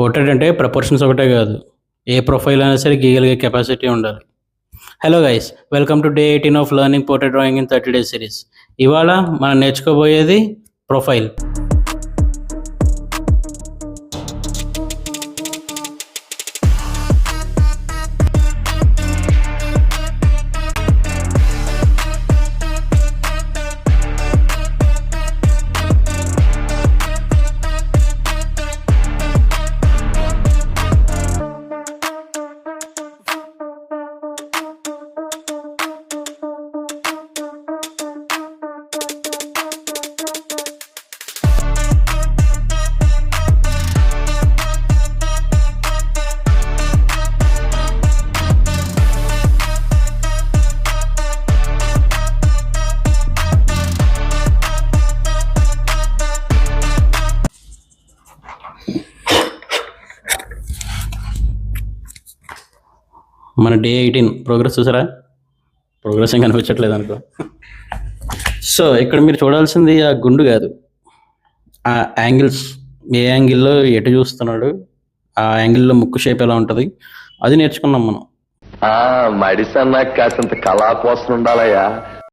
Portrait అంటే proportions ఒకటే కాదు, ఏ ప్రొఫైల్ అయినా సరే గీయగలిగే కెపాసిటీ ఉండాలి. Hello guys, welcome to day 18 of learning portrait drawing in 30 days series. ఇవాళ మనం నేర్చుకోబోయేది ప్రొఫైల్. మన డే 18 ప్రోగ్రెస్ చూసారా? ప్రోగ్రెస్ ఏం కనిపించట్లేదు అనుకో. సో ఇక్కడ మీరు చూడాల్సింది ఆ గుండు కాదు, ఆ యాంగిల్స్. ఏ యాంగిల్లో ఎటు చూస్తున్నాడు, ఆ యాంగిల్లో ముక్కు షేప్ ఎలా ఉంటుంది, అది నేర్చుకున్నాం మనం. మడిసన్నా కాసింత కళా కోసం ఉండాలయ్యా.